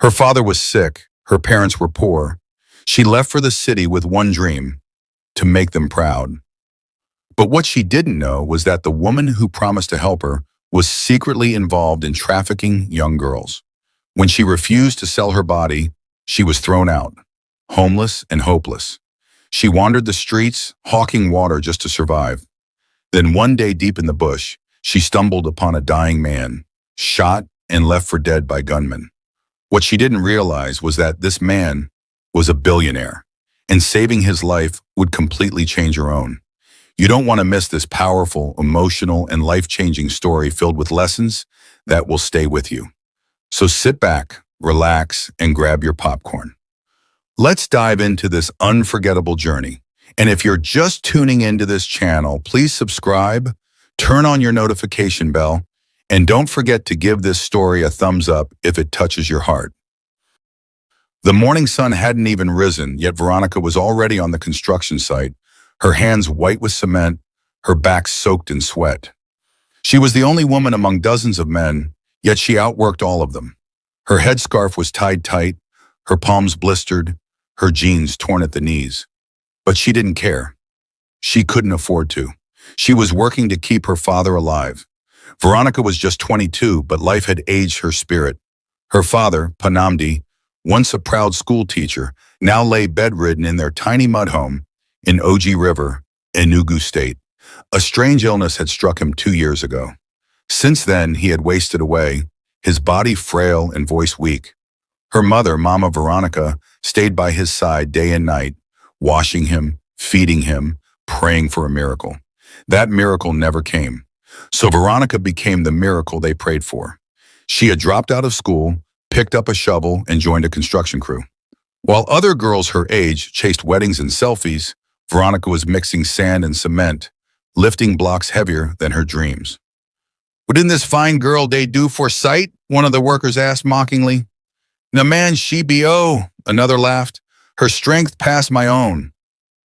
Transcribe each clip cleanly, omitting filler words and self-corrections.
Her father was sick, her parents were poor. She left for the city with one dream, to make them proud. But what she didn't know was that the woman who promised to help her was secretly involved in trafficking young girls. When she refused to sell her body, she was thrown out, homeless and hopeless. She wandered the streets, hawking water just to survive. Then one day deep in the bush, she stumbled upon a dying man, shot and left for dead by gunmen. What she didn't realize was that this man was a billionaire, and saving his life would completely change her own. You don't want to miss this powerful, emotional, and life-changing story filled with lessons that will stay with you. So sit back, relax, and grab your popcorn. Let's dive into this unforgettable journey. And if you're just tuning into this channel, please subscribe, turn on your notification bell, and don't forget to give this story a thumbs up if it touches your heart. The morning sun hadn't even risen, yet Veronica was already on the construction site, her hands white with cement, her back soaked in sweat. She was the only woman among dozens of men, yet she outworked all of them. Her headscarf was tied tight, her palms blistered, her jeans torn at the knees. But she didn't care. She couldn't afford to. She was working to keep her father alive. Veronica was just 22, but life had aged her spirit. Her father, Panamdi, once a proud school teacher, now lay bedridden in their tiny mud home in Oji River, Enugu State. A strange illness had struck him 2 years ago. Since then, he had wasted away, his body frail and voice weak. Her mother, Mama Veronica, stayed by his side day and night, washing him, feeding him, praying for a miracle. That miracle never came. So Veronica became the miracle they prayed for. She had dropped out of school, picked up a shovel, and joined a construction crew. While other girls her age chased weddings and selfies, Veronica was mixing sand and cement, lifting blocks heavier than her dreams. "What didn't this fine girl they do for sight?" one of the workers asked mockingly. "No man, she be oh," another laughed. "Her strength passed my own."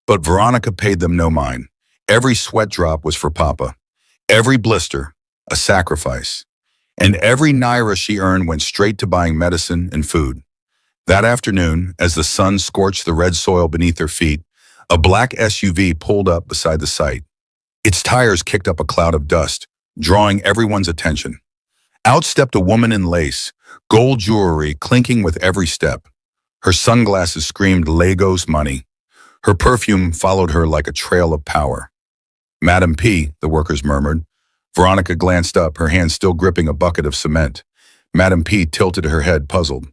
But Veronica paid them no mind. Every sweat drop was for Papa. Every blister, a sacrifice. And every naira she earned went straight to buying medicine and food. That afternoon, as the sun scorched the red soil beneath her feet, a black SUV pulled up beside the site. Its tires kicked up a cloud of dust, drawing everyone's attention. Out stepped a woman in lace, gold jewelry clinking with every step. Her sunglasses screamed Lagos money. Her perfume followed her like a trail of power. "Madam P," the workers murmured. Veronica glanced up, her hand still gripping a bucket of cement. Madam P tilted her head, puzzled.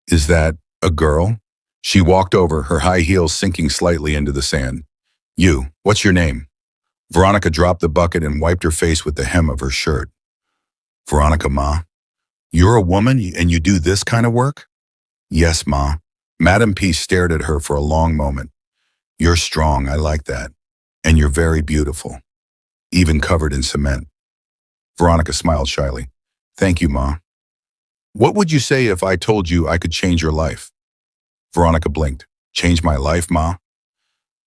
"Is that a girl?" She walked over, her high heels sinking slightly into the sand. "You, what's your name?" Veronica dropped the bucket and wiped her face with the hem of her shirt. "Veronica, Ma. You're a woman and you do this kind of work?" "Yes, Ma." Madam P stared at her for a long moment. "You're strong, I like that. And you're very beautiful, even covered in cement." Veronica smiled shyly. "Thank you, Ma. What would you say if I told you I could change your life?" Veronica blinked. "Change my life, Ma?"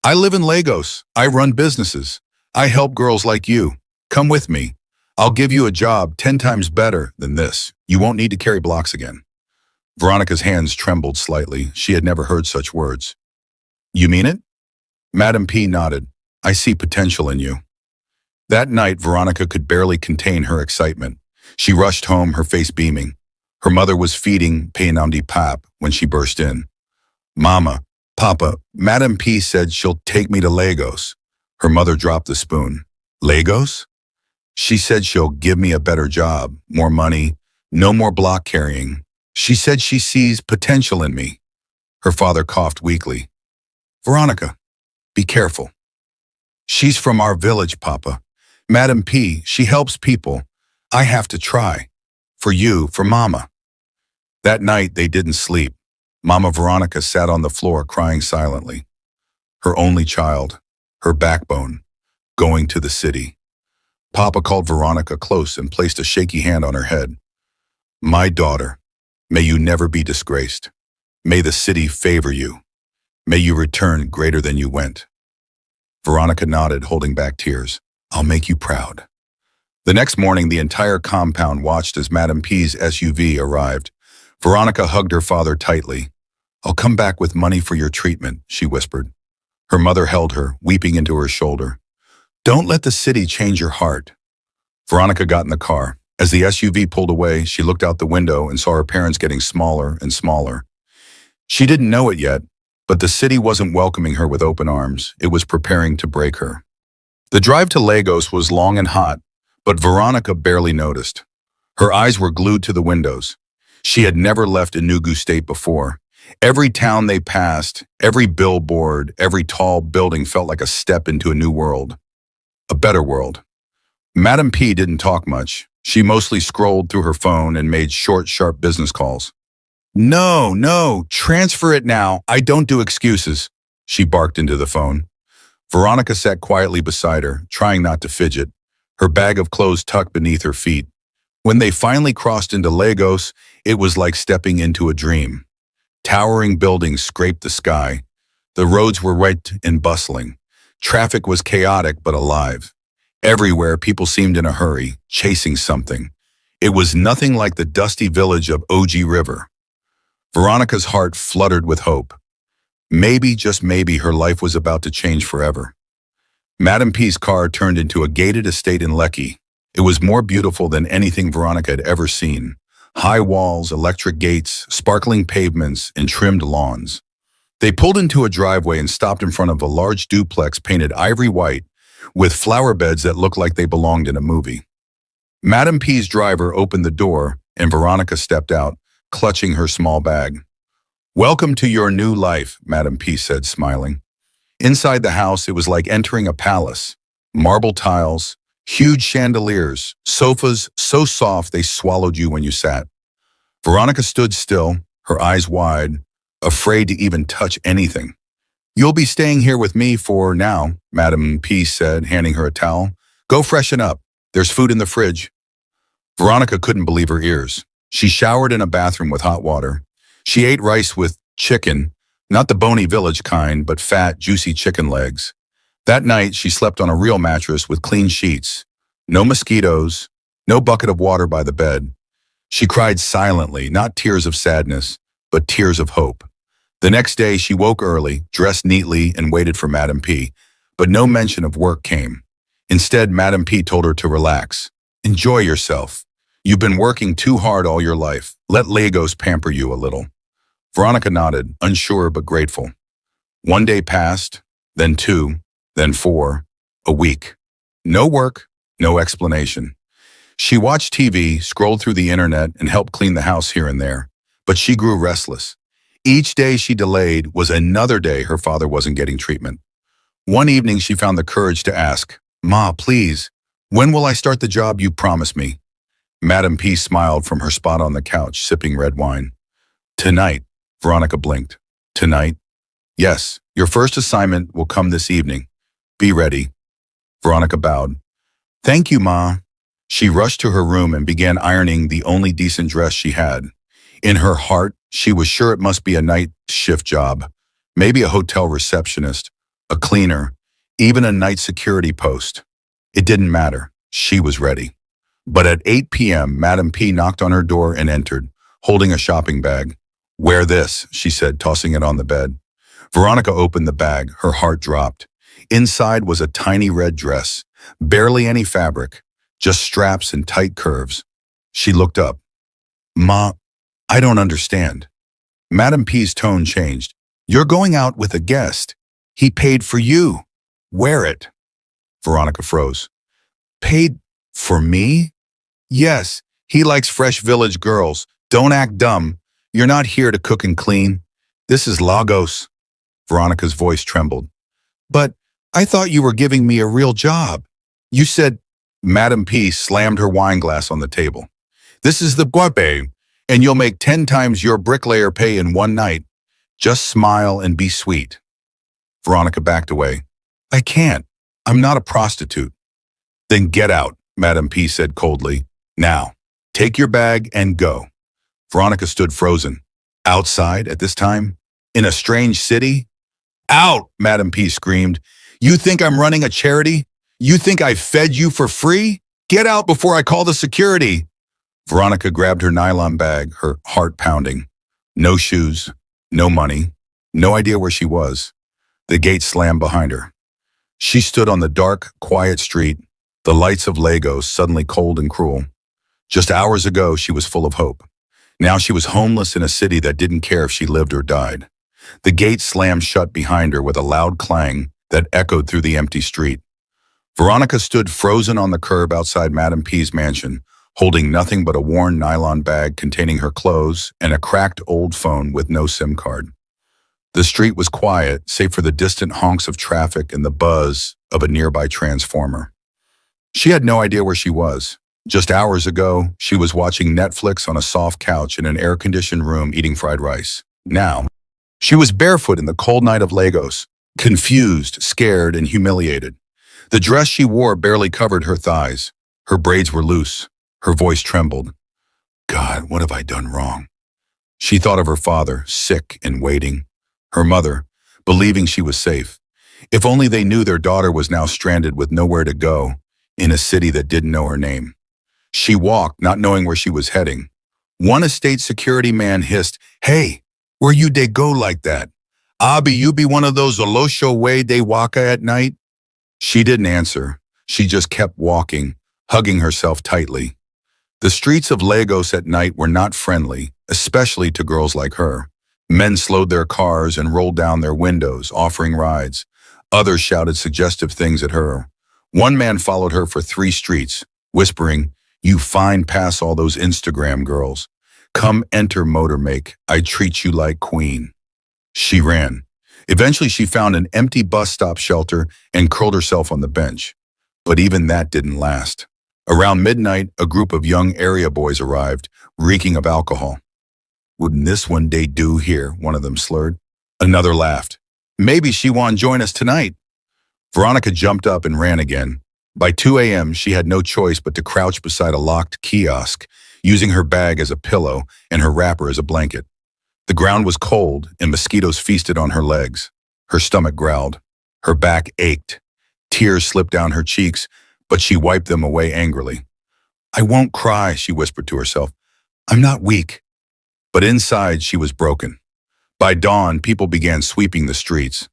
"I live in Lagos. I run businesses. I help girls like you. Come with me. I'll give you a job 10 times better than this. You won't need to carry blocks again." Veronica's hands trembled slightly. She had never heard such words. "You mean it?" Madam P nodded. "I see potential in you." That night, Veronica could barely contain her excitement. She rushed home, her face beaming. Her mother was feeding Painamdi pap when she burst in. "Mama, Papa, Madam P said she'll take me to Lagos." Her mother dropped the spoon. "Lagos?" "She said she'll give me a better job, more money, no more block carrying. She said she sees potential in me." Her father coughed weakly. "Veronica, be careful. She's from our village, Papa. Madam P, she helps people. I have to try. For you, for Mama." That night, they didn't sleep. Mama Veronica sat on the floor crying silently. Her only child, her backbone, going to the city. Papa called Veronica close and placed a shaky hand on her head. "My daughter, may you never be disgraced. May the city favor you. May you return greater than you went." Veronica nodded, holding back tears. "I'll make you proud." The next morning, the entire compound watched as Madam P's SUV arrived. Veronica hugged her father tightly. "I'll come back with money for your treatment," she whispered. Her mother held her, weeping into her shoulder. "Don't let the city change your heart." Veronica got in the car. As the SUV pulled away, she looked out the window and saw her parents getting smaller and smaller. She didn't know it yet, but the city wasn't welcoming her with open arms. It was preparing to break her. The drive to Lagos was long and hot, but Veronica barely noticed. Her eyes were glued to the windows. She had never left Enugu State before. Every town they passed, every billboard, every tall building felt like a step into a new world. A better world. Madam P didn't talk much. She mostly scrolled through her phone and made short, sharp business calls. No, transfer it now. I don't do excuses," she barked into the phone. Veronica sat quietly beside her, trying not to fidget, her bag of clothes tucked beneath her feet. When they finally crossed into Lagos, it was like stepping into a dream. Towering buildings scraped the sky. The roads were wet and bustling. Traffic was chaotic but alive. Everywhere, people seemed in a hurry, chasing something. It was nothing like the dusty village of Oji River. Veronica's heart fluttered with hope. Maybe, just maybe, her life was about to change forever. Madam P's car turned into a gated estate in Lekki. It was more beautiful than anything Veronica had ever seen. High walls, electric gates, sparkling pavements, and trimmed lawns. They pulled into a driveway and stopped in front of a large duplex painted ivory white with flower beds that looked like they belonged in a movie. Madam P's driver opened the door and Veronica stepped out, clutching her small bag. "Welcome to your new life," Madam P said, smiling. Inside the house, it was like entering a palace. Marble tiles, huge chandeliers, sofas so soft they swallowed you when you sat. Veronica stood still, her eyes wide, afraid to even touch anything. "You'll be staying here with me for now," Madam P said, handing her a towel. "Go freshen up. There's food in the fridge." Veronica couldn't believe her ears. She showered in a bathroom with hot water. She ate rice with chicken, not the bony village kind, but fat, juicy chicken legs. That night, she slept on a real mattress with clean sheets. No mosquitoes, no bucket of water by the bed. She cried silently, not tears of sadness, but tears of hope. The next day, she woke early, dressed neatly, and waited for Madam P, but no mention of work came. Instead, Madam P told her to relax. "Enjoy yourself. You've been working too hard all your life. Let Lagos pamper you a little." Veronica nodded, unsure but grateful. One day passed, then two, then four, a week. No work, no explanation. She watched TV, scrolled through the internet, and helped clean the house here and there. But she grew restless. Each day she delayed was another day her father wasn't getting treatment. One evening she found the courage to ask, "Ma, please, when will I start the job you promised me?" Madam P smiled from her spot on the couch, sipping red wine. "Tonight," Veronica blinked. "Tonight? Yes, your first assignment will come this evening. Be ready." Veronica bowed. "Thank you, Ma." She rushed to her room and began ironing the only decent dress she had. In her heart, she was sure it must be a night shift job, maybe a hotel receptionist, a cleaner, even a night security post. It didn't matter. She was ready. But at 8 p.m., Madam P knocked on her door and entered, holding a shopping bag. "Wear this," she said, tossing it on the bed. Veronica opened the bag. Her heart dropped. Inside was a tiny red dress, barely any fabric, just straps and tight curves. She looked up. "Ma, I don't understand." Madam P's tone changed. "You're going out with a guest. He paid for you. Wear it." Veronica froze. "Paid for me?" "Yes, he likes fresh village girls. Don't act dumb. You're not here to cook and clean. This is Lagos." Veronica's voice trembled. "But I thought you were giving me a real job. You said—" Madam P slammed her wine glass on the table. "This is the guape, and you'll make 10 times your bricklayer pay in one night. Just smile and be sweet." Veronica backed away. "I can't. I'm not a prostitute." "Then get out," Madam P said coldly. "Now, take your bag and go." Veronica stood frozen. Outside at this time? In a strange city? "Out!" Madam P screamed. "You think I'm running a charity? You think I fed you for free? Get out before I call the security." Veronica grabbed her nylon bag, her heart pounding. No shoes, no money, no idea where she was. The gate slammed behind her. She stood on the dark, quiet street, the lights of Lagos suddenly cold and cruel. Just hours ago, she was full of hope. Now she was homeless in a city that didn't care if she lived or died. The gate slammed shut behind her with a loud clang that echoed through the empty street. Veronica stood frozen on the curb outside Madame P's mansion, holding nothing but a worn nylon bag containing her clothes and a cracked old phone with no SIM card. The street was quiet, save for the distant honks of traffic and the buzz of a nearby transformer. She had no idea where she was. Just hours ago, she was watching Netflix on a soft couch in an air-conditioned room eating fried rice. Now, she was barefoot in the cold night of Lagos, confused, scared, and humiliated. The dress she wore barely covered her thighs. Her braids were loose. Her voice trembled. God, what have I done wrong? She thought of her father, sick and waiting. Her mother, believing she was safe. If only they knew their daughter was now stranded with nowhere to go, in a city that didn't know her name. She walked, not knowing where she was heading. One estate security man hissed, "Hey, where you dey go like that? Abi, you be one of those Olosho way they waka at night?" She didn't answer. She just kept walking, hugging herself tightly. The streets of Lagos at night were not friendly, especially to girls like her. Men slowed their cars and rolled down their windows, offering rides. Others shouted suggestive things at her. One man followed her for 3 streets, whispering, "You fine pass all those Instagram girls. Come enter Motormake, I treat you like queen." She ran. Eventually she found an empty bus stop shelter and curled herself on the bench. But even that didn't last. Around midnight, a group of young area boys arrived, reeking of alcohol. "Wouldn't this one day do here?" one of them slurred. Another laughed. "Maybe she won't join us tonight." Veronica jumped up and ran again. By 2 a.m., she had no choice but to crouch beside a locked kiosk, using her bag as a pillow and her wrapper as a blanket. The ground was cold and mosquitoes feasted on her legs. Her stomach growled. Her back ached. Tears slipped down her cheeks, but she wiped them away angrily. "I won't cry," she whispered to herself. "I'm not weak." But inside, she was broken. By dawn, people began sweeping the streets.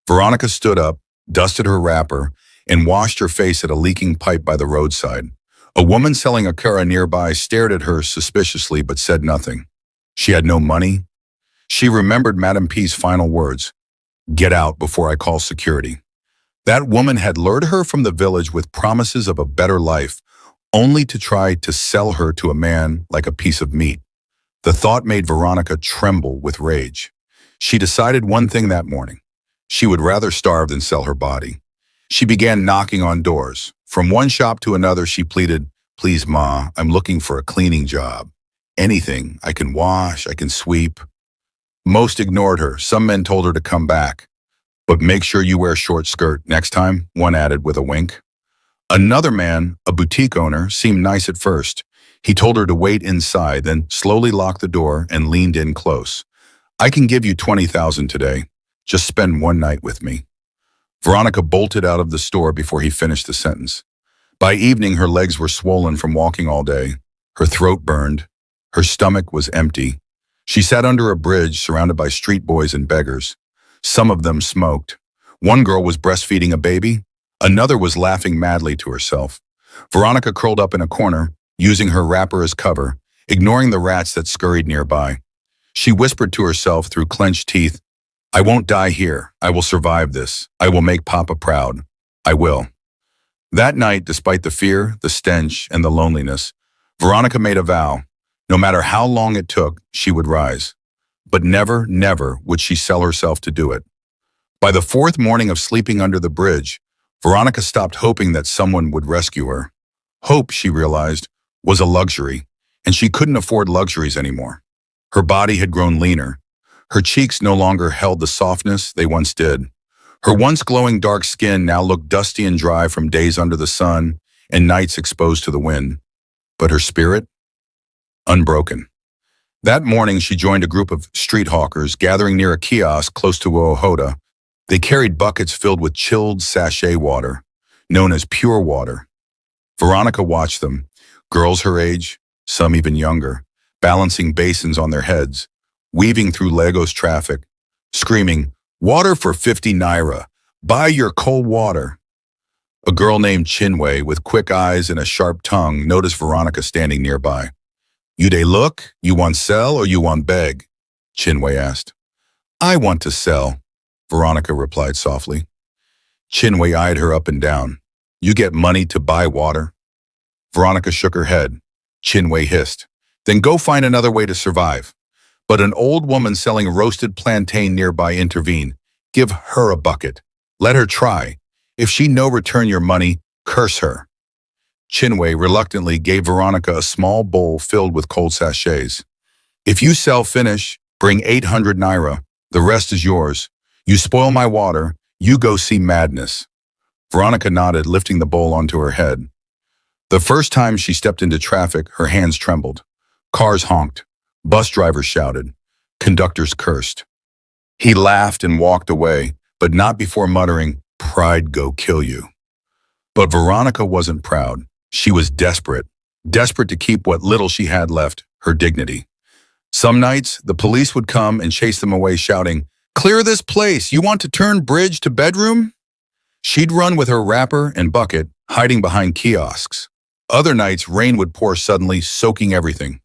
Veronica stood up, dusted her wrapper, and washed her face at a leaking pipe by the roadside. A woman selling a curry nearby stared at her suspiciously but said nothing. She had no money. She remembered Madame P's final words, "Get out before I call security." That woman had lured her from the village with promises of a better life, only to try to sell her to a man like a piece of meat. The thought made Veronica tremble with rage. She decided one thing that morning. She would rather starve than sell her body. She began knocking on doors. From one shop to another, she pleaded, "Please, Ma, I'm looking for a cleaning job. Anything. I can wash, I can sweep." Most ignored her. Some men told her to come back. "But make sure you wear a short skirt next time," one added with a wink. Another man, a boutique owner, seemed nice at first. He told her to wait inside, then slowly locked the door and leaned in close. "I can give you 20,000 today. Just spend one night with me." Veronica bolted out of the store before he finished the sentence. By evening, her legs were swollen from walking all day. Her throat burned. Her stomach was empty. She sat under a bridge surrounded by street boys and beggars. Some of them smoked. One girl was breastfeeding a baby. Another was laughing madly to herself. Veronica curled up in a corner, using her wrapper as cover, ignoring the rats that scurried nearby. She whispered to herself through clenched teeth, "I won't die here. I will survive this. I will make Papa proud. I will." That night, despite the fear, the stench, and the loneliness, Veronica made a vow. No matter how long it took, she would rise. But never, never would she sell herself to do it. By the 4th morning of sleeping under the bridge, Veronica stopped hoping that someone would rescue her. Hope, she realized, was a luxury, and she couldn't afford luxuries anymore. Her body had grown leaner. Her cheeks no longer held the softness they once did. Her once glowing dark skin now looked dusty and dry from days under the sun and nights exposed to the wind. But her spirit? Unbroken. That morning, she joined a group of street hawkers gathering near a kiosk close to Ohoda. They carried buckets filled with chilled sachet water, known as pure water. Veronica watched them, girls her age, some even younger, balancing basins on their heads, weaving through Lagos traffic, screaming, "Water for 50 naira! Buy your cold water!" A girl named Chinwe, with quick eyes and a sharp tongue, noticed Veronica standing nearby. "You dey look? You want sell or you want beg?" Chinwe asked. "I want to sell," Veronica replied softly. Chinwe eyed her up and down. "You get money to buy water?" Veronica shook her head. Chinwe hissed. "Then go find another way to survive." But an old woman selling roasted plantain nearby intervened. "Give her a bucket. Let her try. If she no return your money, curse her." Chinwe reluctantly gave Veronica a small bowl filled with cold sachets. "If you sell finish, bring 800 naira. The rest is yours. You spoil my water, you go see madness." Veronica nodded, lifting the bowl onto her head. The first time she stepped into traffic, her hands trembled. Cars honked. Bus drivers shouted. Conductors cursed. He laughed and walked away, but not before muttering, "Pride go kill you." But Veronica wasn't proud. She was desperate. Desperate to keep what little she had left, her dignity. Some nights, the police would come and chase them away, shouting, "Clear this place! You want to turn bridge to bedroom?" She'd run with her wrapper and bucket, hiding behind kiosks. Other nights, rain would pour suddenly, soaking everything.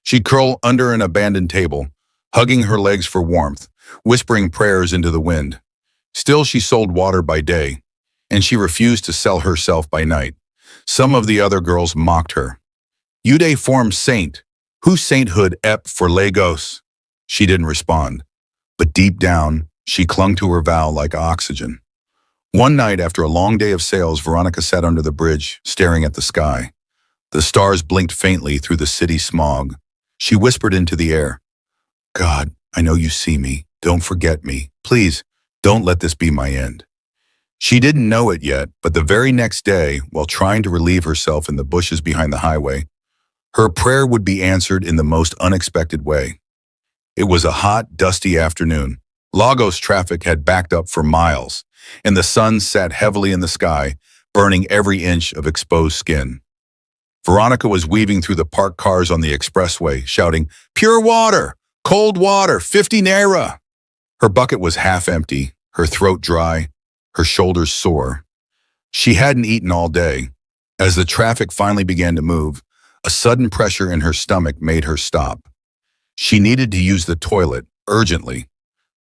She'd curl under an abandoned table, hugging her legs for warmth, whispering prayers into the wind. Still, she sold water by day, and she refused to sell herself by night. Some of the other girls mocked her. "You dey form saint. Who sainthood ep for Lagos?" She didn't respond, but deep down, she clung to her vow like oxygen. One night, after a long day of sales, Veronica sat under the bridge, staring at the sky. The stars blinked faintly through the city smog. She whispered into the air, "God, I know you see me. Don't forget me. Please, don't let this be my end." She didn't know it yet, but the very next day, while trying to relieve herself in the bushes behind the highway, her prayer would be answered in the most unexpected way. It was a hot, dusty afternoon. Lagos traffic had backed up for miles, and the sun sat heavily in the sky, burning every inch of exposed skin. Veronica was weaving through the parked cars on the expressway, shouting, "Pure water! Cold water! 50 naira!" Her bucket was half empty, her throat dry, her shoulders sore. She hadn't eaten all day. As the traffic finally began to move, a sudden pressure in her stomach made her stop. She needed to use the toilet, urgently,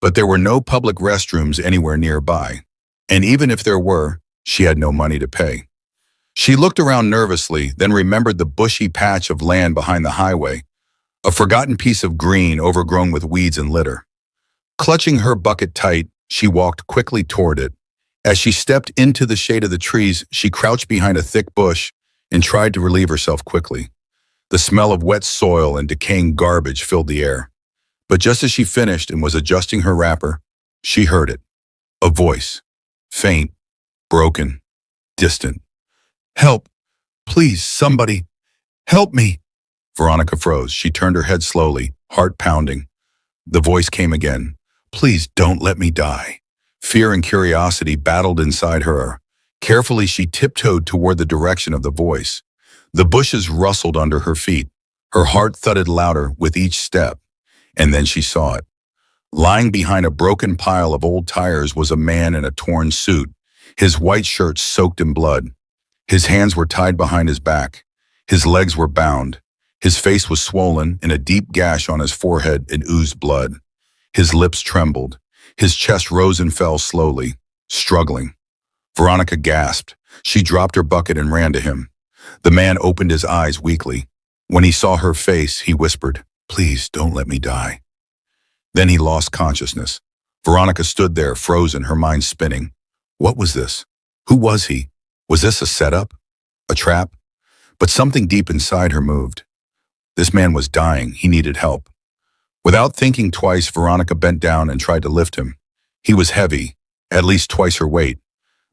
but there were no public restrooms anywhere nearby. And even if there were, she had no money to pay. She looked around nervously, then remembered the bushy patch of land behind the highway, a forgotten piece of green overgrown with weeds and litter. Clutching her bucket tight, she walked quickly toward it. As she stepped into the shade of the trees, she crouched behind a thick bush and tried to relieve herself quickly. The smell of wet soil and decaying garbage filled the air. But just as she finished and was adjusting her wrapper, she heard it. A voice. Faint, broken, distant. "Help! Please, somebody! Help me!" Veronica froze. She turned her head slowly, heart pounding. The voice came again. "Please don't let me die." Fear and curiosity battled inside her. Carefully, she tiptoed toward the direction of the voice. The bushes rustled under her feet. Her heart thudded louder with each step. And then she saw it. Lying behind a broken pile of old tires was a man in a torn suit, his white shirt soaked in blood. His hands were tied behind his back. His legs were bound. His face was swollen, and a deep gash on his forehead it oozed blood. His lips trembled. His chest rose and fell slowly, struggling. Veronica gasped. She dropped her bucket and ran to him. The man opened his eyes weakly. When he saw her face, he whispered, "Please don't let me die." Then he lost consciousness. Veronica stood there, frozen, her mind spinning. What was this? Who was he? Was this a setup? A trap? But something deep inside her moved. This man was dying. He needed help. Without thinking twice, Veronica bent down and tried to lift him. He was heavy, at least twice her weight,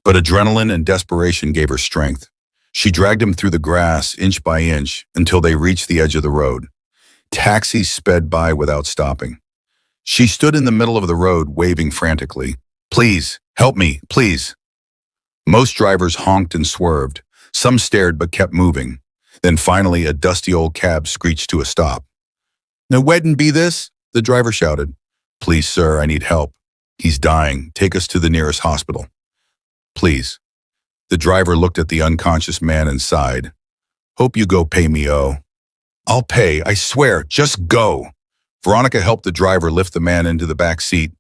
but adrenaline and desperation gave her strength. She dragged him through the grass, inch by inch, until they reached the edge of the road. Taxis sped by without stopping. She stood in the middle of the road, waving frantically. "Please, help me, please." Most drivers honked and swerved. Some stared but kept moving. Then finally, a dusty old cab screeched to a stop. "No weddin' be this?" the driver shouted. "Please, sir, I need help. He's dying. Take us to the nearest hospital." "Please." The driver looked at the unconscious man and sighed. "Hope you go pay me, oh." "I'll pay, I swear. Just go." Veronica helped the driver lift the man into the back seat.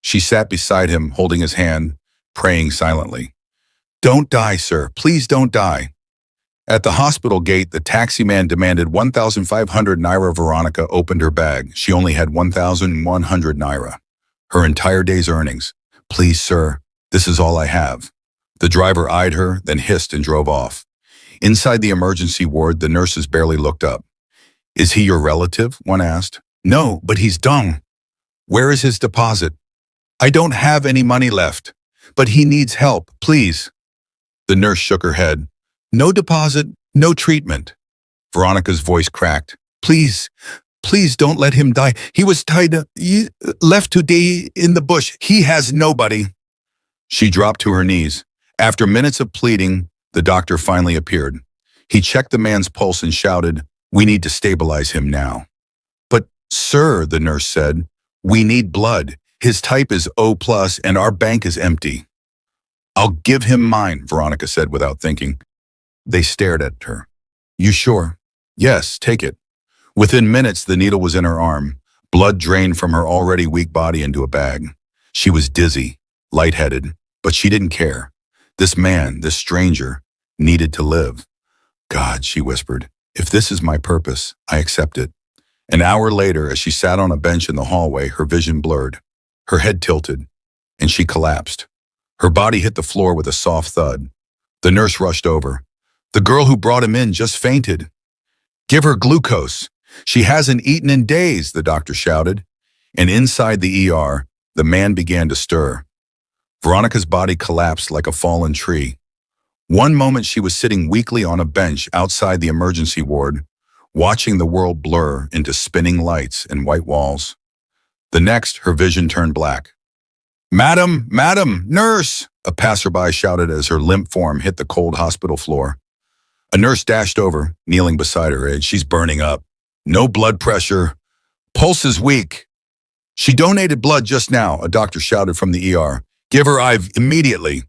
She sat beside him, holding his hand, praying silently. "Don't die, sir. Please don't die." At the hospital gate, the taxi man demanded 1,500 naira. Veronica opened her bag. She only had 1,100 naira, her entire day's earnings. "Please, sir, this is all I have." The driver eyed her, then hissed and drove off. Inside the emergency ward, the nurses barely looked up. "Is he your relative?" one asked. "No, but he's done." "Where is his deposit?" "I don't have any money left, but he needs help, please." The nurse shook her head. "No deposit, no treatment." Veronica's voice cracked. "Please, please don't let him die. He was left to die in the bush. He has nobody." She dropped to her knees. After minutes of pleading, the doctor finally appeared. He checked the man's pulse and shouted, "We need to stabilize him now." "But, sir," the nurse said, "we need blood. His type is O+, and our bank is empty." "I'll give him mine," Veronica said without thinking. They stared at her. "You sure?" "Yes, take it." Within minutes, the needle was in her arm. Blood drained from her already weak body into a bag. She was dizzy, lightheaded, but she didn't care. This man, this stranger, needed to live. "God," she whispered, "if this is my purpose, I accept it." An hour later, as she sat on a bench in the hallway, her vision blurred. Her head tilted, and she collapsed. Her body hit the floor with a soft thud. The nurse rushed over. "The girl who brought him in just fainted." "Give her glucose. She hasn't eaten in days," the doctor shouted. And inside the ER, the man began to stir. Veronica's body collapsed like a fallen tree. One moment she was sitting weakly on a bench outside the emergency ward, watching the world blur into spinning lights and white walls. The next, her vision turned black. "Madam, madam, nurse!" a passerby shouted as her limp form hit the cold hospital floor. A nurse dashed over, kneeling beside her. "She's burning up. No blood pressure. Pulse is weak." "She donated blood just now," a doctor shouted from the ER. "Give her IV immediately."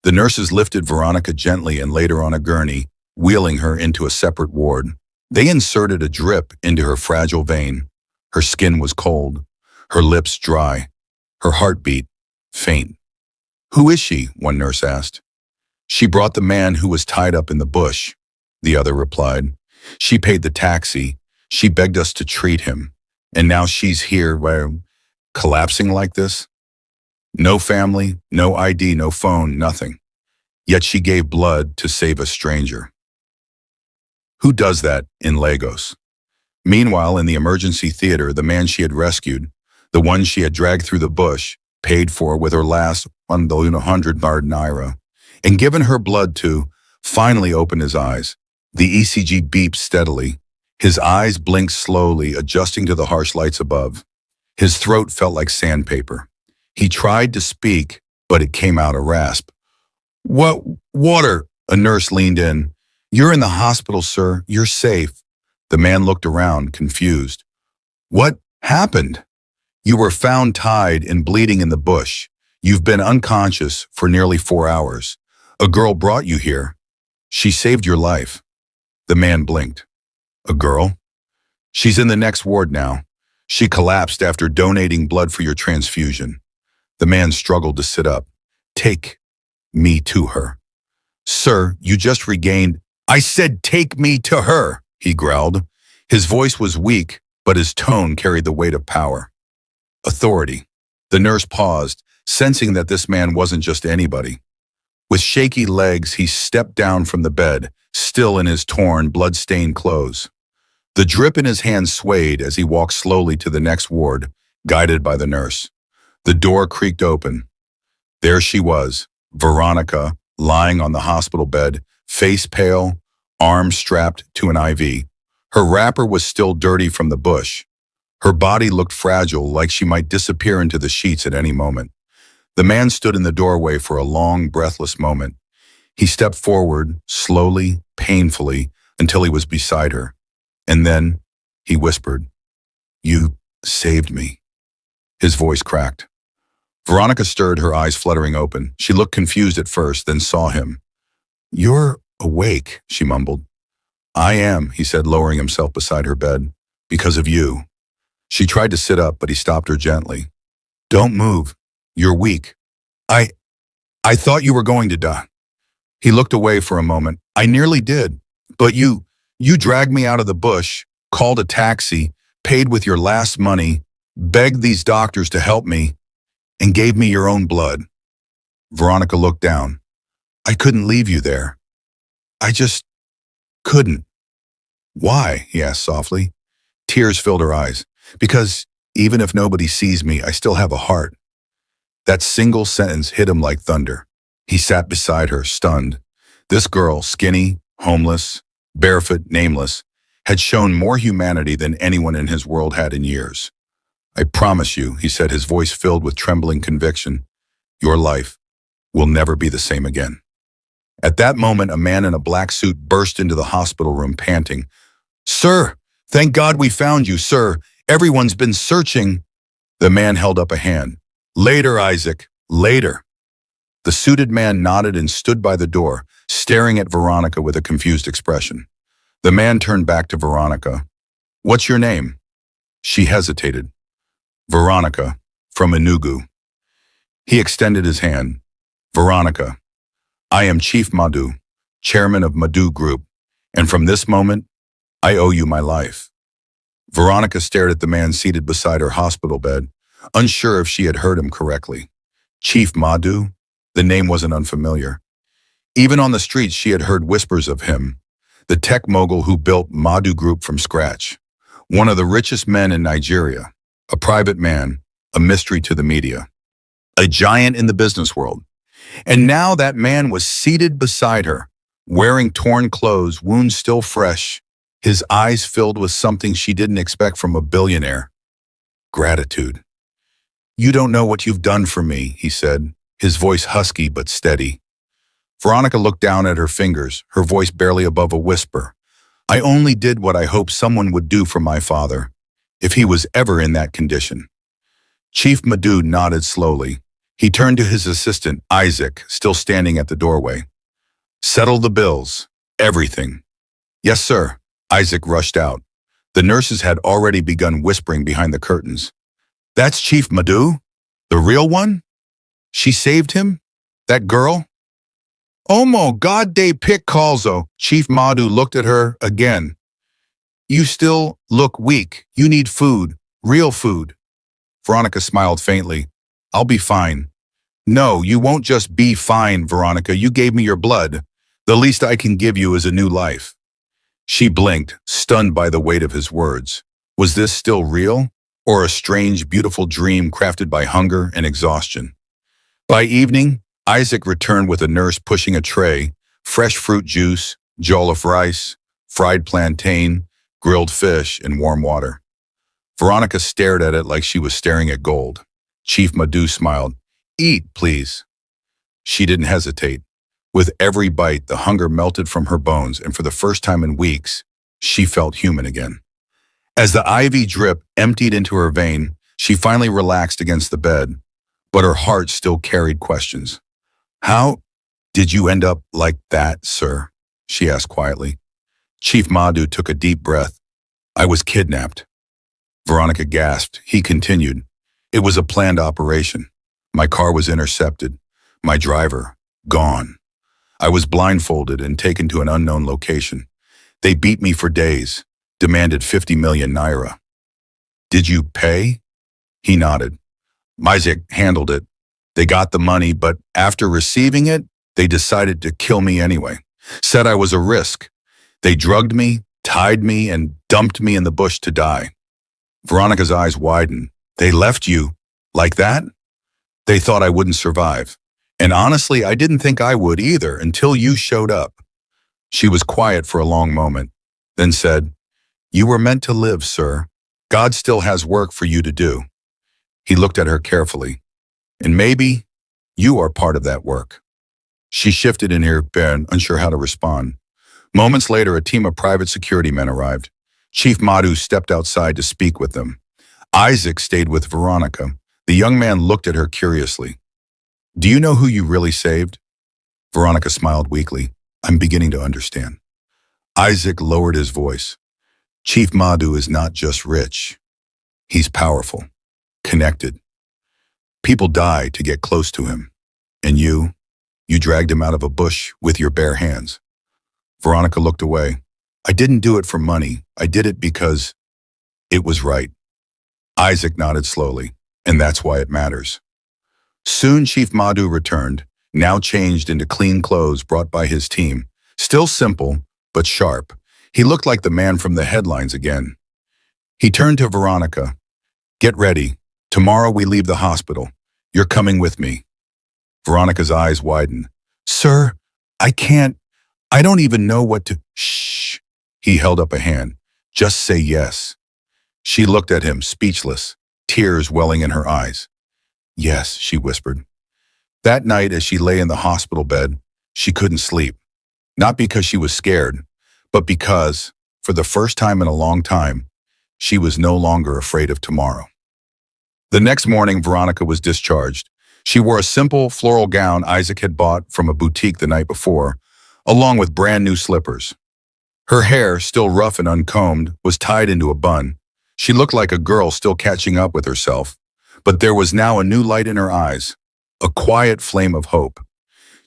The nurses lifted Veronica gently and laid her on a gurney, wheeling her into a separate ward. They inserted a drip into her fragile vein. Her skin was cold, her lips dry, her heartbeat faint. "Who is she?" one nurse asked. "She brought the man who was tied up in the bush," the other replied. "She paid the taxi. She begged us to treat him. And now she's here, collapsing like this? No family, no ID, no phone, nothing. Yet she gave blood to save a stranger." Who does that in Lagos? Meanwhile, in the emergency theater, the man she had rescued, the one she had dragged through the bush, paid for with her last 1,100 naira, and given her blood to, finally opened his eyes. The ECG beeped steadily. His eyes blinked slowly, adjusting to the harsh lights above. His throat felt like sandpaper. He tried to speak, but it came out a rasp. "What? Water?" A nurse leaned in. "You're in the hospital, sir. You're safe." The man looked around, confused. "What happened?" "You were found tied and bleeding in the bush. You've been unconscious for nearly 4 hours. A girl brought you here. She saved your life." The man blinked. "A girl?" "She's in the next ward now. She collapsed after donating blood for your transfusion." The man struggled to sit up. "Take me to her." "Sir, you just regained—" "I said take me to her," he growled. His voice was weak, but his tone carried the weight of power. Authority. The nurse paused, sensing that this man wasn't just anybody. With shaky legs, he stepped down from the bed, still in his torn, blood-stained clothes. The drip in his hand swayed as he walked slowly to the next ward, guided by the nurse. The door creaked open. There she was, Veronica, lying on the hospital bed, face pale, arms strapped to an IV. Her wrapper was still dirty from the bush. Her body looked fragile, like she might disappear into the sheets at any moment. The man stood in the doorway for a long, breathless moment. He stepped forward, slowly, painfully, until he was beside her. And then he whispered, "You saved me." His voice cracked. Veronica stirred, her eyes fluttering open. She looked confused at first, then saw him. "You're awake," she mumbled. "I am," he said, lowering himself beside her bed. "Because of you." She tried to sit up, but he stopped her gently. "Don't move. You're weak. I I thought you were going to die." He looked away for a moment. "I nearly did. But you dragged me out of the bush, called a taxi, paid with your last money, begged these doctors to help me, and gave me your own blood." Veronica looked down. "I couldn't leave you there. I just couldn't." "Why?" he asked softly. Tears filled her eyes. "Because even if nobody sees me, I still have a heart." That single sentence hit him like thunder. He sat beside her, stunned. This girl, skinny, homeless, barefoot, nameless, had shown more humanity than anyone in his world had in years. "I promise you," he said, his voice filled with trembling conviction, "your life will never be the same again." At that moment, a man in a black suit burst into the hospital room, panting. "Sir, thank God we found you, sir. Everyone's been searching." The man held up a hand. "Later, Isaac, later." The suited man nodded and stood by the door, staring at Veronica with a confused expression. The man turned back to Veronica. "What's your name?" She hesitated. "Veronica, from Enugu." He extended his hand. "Veronica, I am Chief Madhu, chairman of Madhu Group, and from this moment, I owe you my life." Veronica stared at the man seated beside her hospital bed, unsure if she had heard him correctly. Chief Madhu? The name wasn't unfamiliar. Even on the streets, she had heard whispers of him, the tech mogul who built Madhu Group from scratch. One of the richest men in Nigeria, a private man, a mystery to the media, a giant in the business world. And now that man was seated beside her, wearing torn clothes, wounds still fresh, his eyes filled with something she didn't expect from a billionaire: gratitude. "You don't know what you've done for me," he said, his voice husky but steady. Veronica looked down at her fingers, her voice barely above a whisper. "I only did what I hoped someone would do for my father, if he was ever in that condition." Chief Madhu nodded slowly. He turned to his assistant, Isaac, still standing at the doorway. "Settle the bills. Everything." "Yes, sir." Isaac rushed out. The nurses had already begun whispering behind the curtains. "That's Chief Madhu? The real one? She saved him? That girl?" "Omo God de pick calzo." Chief Madhu looked at her again. "You still look weak. You need food. Real food." Veronica smiled faintly. "I'll be fine." "No, you won't just be fine, Veronica. You gave me your blood. The least I can give you is a new life." She blinked, stunned by the weight of his words. Was this still real, or a strange, beautiful dream crafted by hunger and exhaustion? By evening, Isaac returned with a nurse pushing a tray, fresh fruit juice, jollof rice, fried plantain, grilled fish, and warm water. Veronica stared at it like she was staring at gold. Chief Madhu smiled. "Eat, please." She didn't hesitate. With every bite, the hunger melted from her bones, and for the first time in weeks, she felt human again. As the IV drip emptied into her vein, she finally relaxed against the bed, but her heart still carried questions. "How did you end up like that, sir?" she asked quietly. Chief Madhu took a deep breath. "I was kidnapped." Veronica gasped. He continued. "It was a planned operation. My car was intercepted. My driver, gone. I was blindfolded and taken to an unknown location. They beat me for days, demanded 50 million naira. "Did you pay?" He nodded. "Isaac handled it. They got the money, but after receiving it, they decided to kill me anyway. Said I was a risk. They drugged me, tied me, and dumped me in the bush to die." Veronica's eyes widened. "They left you like that?" "They thought I wouldn't survive. And honestly, I didn't think I would either until you showed up." She was quiet for a long moment, then said, "You were meant to live, sir. God still has work for you to do." He looked at her carefully. "And maybe you are part of that work." She shifted in her bed, unsure how to respond. Moments later, a team of private security men arrived. Chief Madhu stepped outside to speak with them. Isaac stayed with Veronica. The young man looked at her curiously. Do you know who you really saved? Veronica smiled weakly. I'm beginning to understand. Isaac lowered his voice. Chief Madhu is not just rich. He's powerful, connected. People die to get close to him. And you dragged him out of a bush with your bare hands. Veronica looked away. I didn't do it for money. I did it because it was right. Isaac nodded slowly, and that's why it matters. Soon Chief Madhu returned, now changed into clean clothes brought by his team. Still simple, but sharp. He looked like the man from the headlines again. He turned to Veronica. Get ready. Tomorrow we leave the hospital. You're coming with me. Veronica's eyes widened. Sir, I don't even know what to... Shh. He held up a hand. Just say yes. She looked at him, speechless, tears welling in her eyes. Yes, she whispered. That night, as she lay in the hospital bed, she couldn't sleep. Not because she was scared, but because, for the first time in a long time, she was no longer afraid of tomorrow. The next morning, Veronica was discharged. She wore a simple floral gown Isaac had bought from a boutique the night before, along with brand new slippers. Her hair, still rough and uncombed, was tied into a bun. She looked like a girl still catching up with herself, but there was now a new light in her eyes, a quiet flame of hope.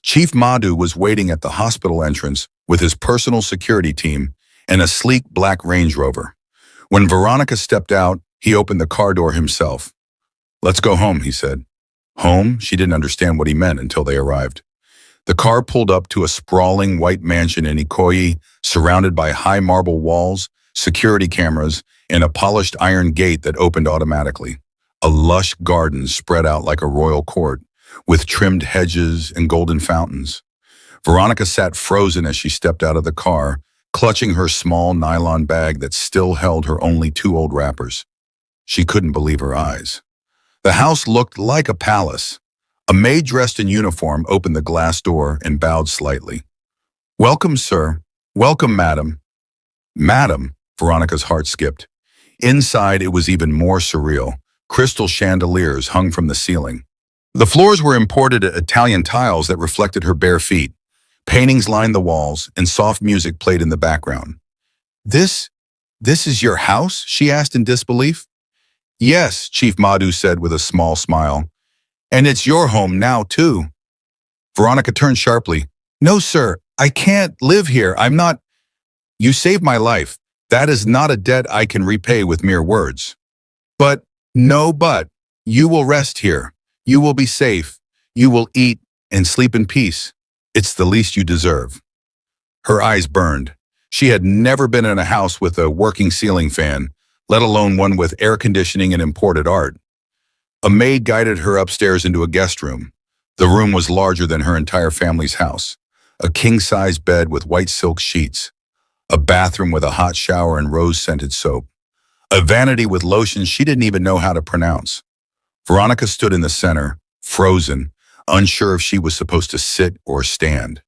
Chief Madhu was waiting at the hospital entrance with his personal security team and a sleek black Range Rover. When Veronica stepped out, he opened the car door himself. Let's go home, he said. Home? She didn't understand what he meant until they arrived. The car pulled up to a sprawling white mansion in Ikoyi, surrounded by high marble walls, security cameras, and a polished iron gate that opened automatically. A lush garden spread out like a royal court, with trimmed hedges and golden fountains. Veronica sat frozen as she stepped out of the car, clutching her small nylon bag that still held her only 2 old wrappers. She couldn't believe her eyes. The house looked like a palace. A maid dressed in uniform opened the glass door and bowed slightly. Welcome, sir. Welcome, madam. Madam, Veronica's heart skipped. Inside, it was even more surreal. Crystal chandeliers hung from the ceiling. The floors were imported Italian tiles that reflected her bare feet. Paintings lined the walls, and soft music played in the background. This is your house? She asked in disbelief. Yes, Chief Madhu said with a small smile. And it's your home now, too. Veronica turned sharply. No, sir, I can't live here. I'm not... You saved my life. That is not a debt I can repay with mere words. But, you will rest here. You will be safe. You will eat and sleep in peace. It's the least you deserve. Her eyes burned. She had never been in a house with a working ceiling fan, let alone one with air conditioning and imported art. A maid guided her upstairs into a guest room. The room was larger than her entire family's house. A king-size bed with white silk sheets. A bathroom with a hot shower and rose-scented soap. A vanity with lotions she didn't even know how to pronounce. Veronica stood in the center, frozen, unsure if she was supposed to sit or stand.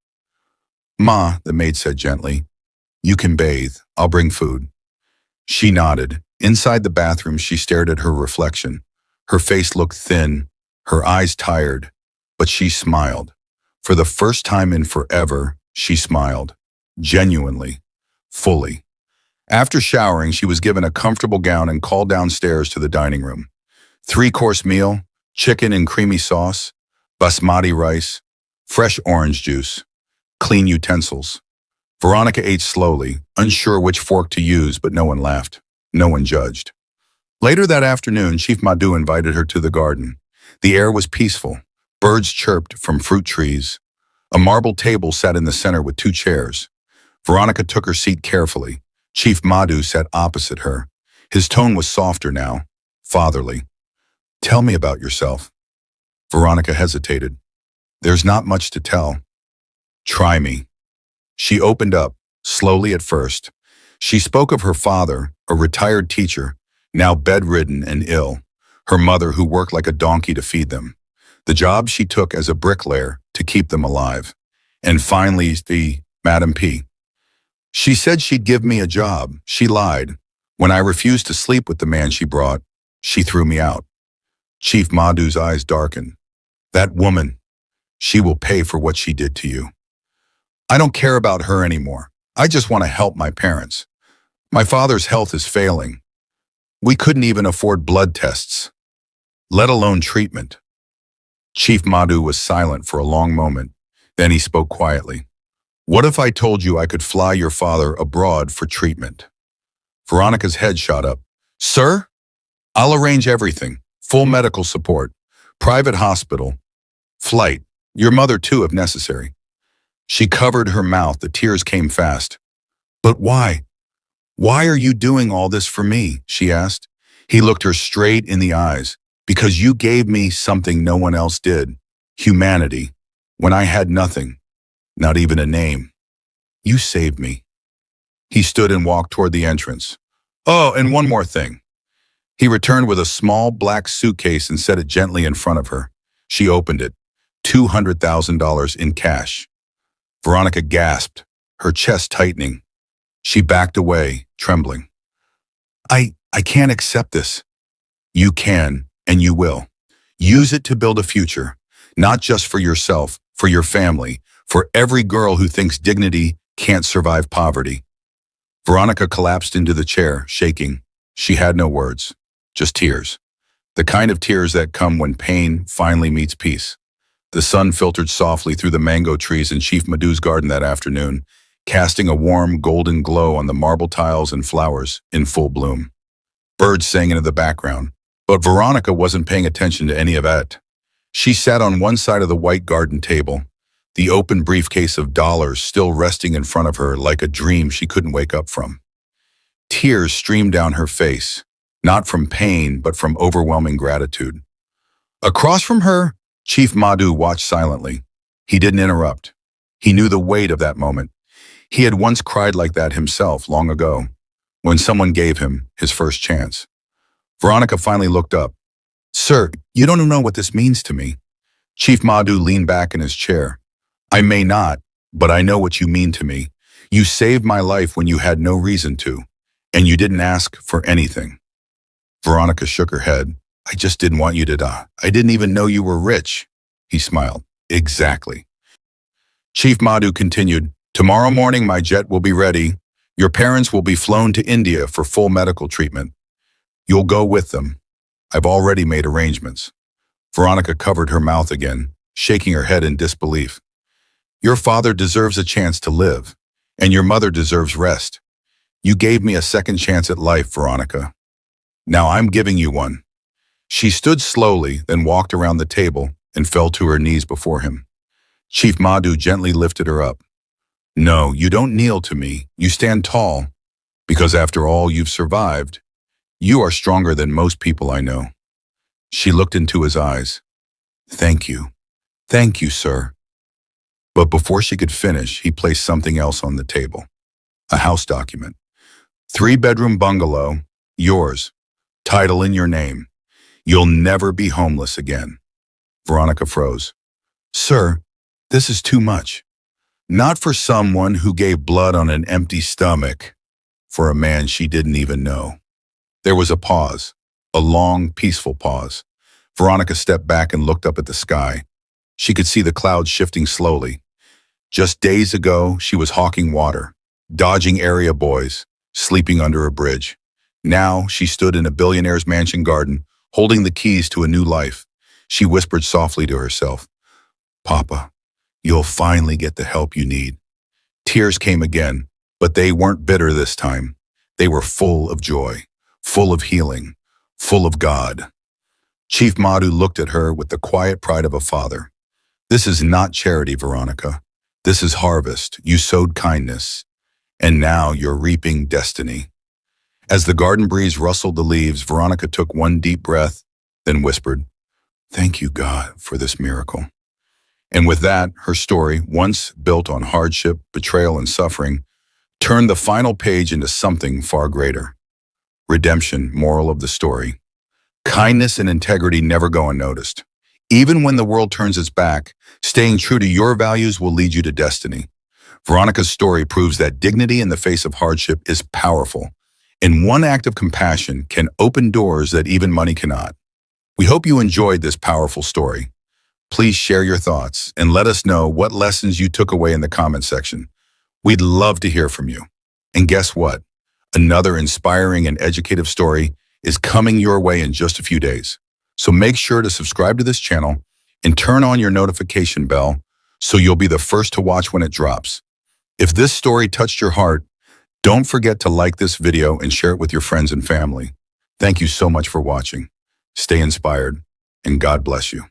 Ma, the maid said gently, you can bathe. I'll bring food. She nodded. Inside the bathroom, she stared at her reflection. Her face looked thin, her eyes tired, but she smiled. For the first time in forever, she smiled. Genuinely. Fully. After showering, she was given a comfortable gown and called downstairs to the dining room. 3-course meal, chicken and creamy sauce, basmati rice, fresh orange juice, clean utensils. Veronica ate slowly, unsure which fork to use, but no one laughed. No one judged. Later that afternoon, Chief Madhu invited her to the garden. The air was peaceful. Birds chirped from fruit trees. A marble table sat in the center with 2 chairs. Veronica took her seat carefully. Chief Madhu sat opposite her. His tone was softer now, fatherly. Tell me about yourself. Veronica hesitated. There's not much to tell. Try me. She opened up, slowly at first. She spoke of her father, a retired teacher, now bedridden and ill, her mother who worked like a donkey to feed them, the job she took as a bricklayer to keep them alive, and finally the Madam P. She said she'd give me a job. She lied. When I refused to sleep with the man she brought, she threw me out. Chief Madhu's eyes darkened. That woman, she will pay for what she did to you. I don't care about her anymore. I just want to help my parents. My father's health is failing. We couldn't even afford blood tests, let alone treatment. Chief Madhu was silent for a long moment. Then he spoke quietly. What if I told you I could fly your father abroad for treatment? Veronica's head shot up. Sir, I'll arrange everything. Full medical support, private hospital, flight, your mother too if necessary. She covered her mouth. The tears came fast. But why? Why are you doing all this for me? She asked. He looked her straight in the eyes. Because you gave me something no one else did. Humanity. When I had nothing. Not even a name. You saved me. He stood and walked toward the entrance. Oh, and one more thing. He returned with a small black suitcase and set it gently in front of her. She opened it. $200,000 in cash. Veronica gasped, her chest tightening. She backed away, trembling. I can't accept this. You can, and you will. Use it to build a future, not just for yourself, for your family, for every girl who thinks dignity can't survive poverty. Veronica collapsed into the chair, shaking. She had no words, just tears. The kind of tears that come when pain finally meets peace. The sun filtered softly through the mango trees in Chief Madhu's garden that afternoon, casting a warm golden glow on the marble tiles and flowers in full bloom. Birds sang into the background, but Veronica wasn't paying attention to any of that. She sat on one side of the white garden table, the open briefcase of dollars still resting in front of her like a dream she couldn't wake up from. Tears streamed down her face, not from pain but from overwhelming gratitude. Across from her, Chief Madhu watched silently. He didn't interrupt. He knew the weight of that moment. He had once cried like that himself long ago, when someone gave him his first chance. Veronica finally looked up. Sir, you don't know what this means to me. Chief Madhu leaned back in his chair. I may not, but I know what you mean to me. You saved my life when you had no reason to, and you didn't ask for anything. Veronica shook her head. I just didn't want you to die. I didn't even know you were rich. He smiled. Exactly. Chief Madhu continued, tomorrow morning my jet will be ready. Your parents will be flown to India for full medical treatment. You'll go with them. I've already made arrangements. Veronica covered her mouth again, shaking her head in disbelief. Your father deserves a chance to live, and your mother deserves rest. You gave me a second chance at life, Veronica. Now I'm giving you one. She stood slowly, then walked around the table and fell to her knees before him. Chief Madhu gently lifted her up. No, you don't kneel to me. You stand tall, because after all you've survived, you are stronger than most people I know. She looked into his eyes. Thank you. Thank you, sir. But before she could finish, he placed something else on the table. A house document. 3-bedroom bungalow, yours. Title in your name. You'll never be homeless again. Veronica froze. Sir, this is too much. Not for someone who gave blood on an empty stomach. For a man she didn't even know. There was a pause. A long, peaceful pause. Veronica stepped back and looked up at the sky. She could see the clouds shifting slowly. Just days ago, she was hawking water, dodging area boys, sleeping under a bridge. Now, she stood in a billionaire's mansion garden, holding the keys to a new life. She whispered softly to herself, Papa, you'll finally get the help you need. Tears came again, but they weren't bitter this time. They were full of joy, full of healing, full of God. Chief Madhu looked at her with the quiet pride of a father. This is not charity, Veronica. This is harvest. You sowed kindness, and now you're reaping destiny. As the garden breeze rustled the leaves, Veronica took one deep breath, then whispered, Thank you, God, for this miracle. And with that, her story, once built on hardship, betrayal, and suffering, turned the final page into something far greater. Redemption, moral of the story. Kindness and integrity never go unnoticed. Even when the world turns its back, staying true to your values will lead you to destiny. Veronica's story proves that dignity in the face of hardship is powerful, and one act of compassion can open doors that even money cannot. We hope you enjoyed this powerful story. Please share your thoughts and let us know what lessons you took away in the comment section. We'd love to hear from you. And guess what? Another inspiring and educative story is coming your way in just a few days. So make sure to subscribe to this channel and turn on your notification bell so you'll be the first to watch when it drops. If this story touched your heart, don't forget to like this video and share it with your friends and family. Thank you so much for watching. Stay inspired, and God bless you.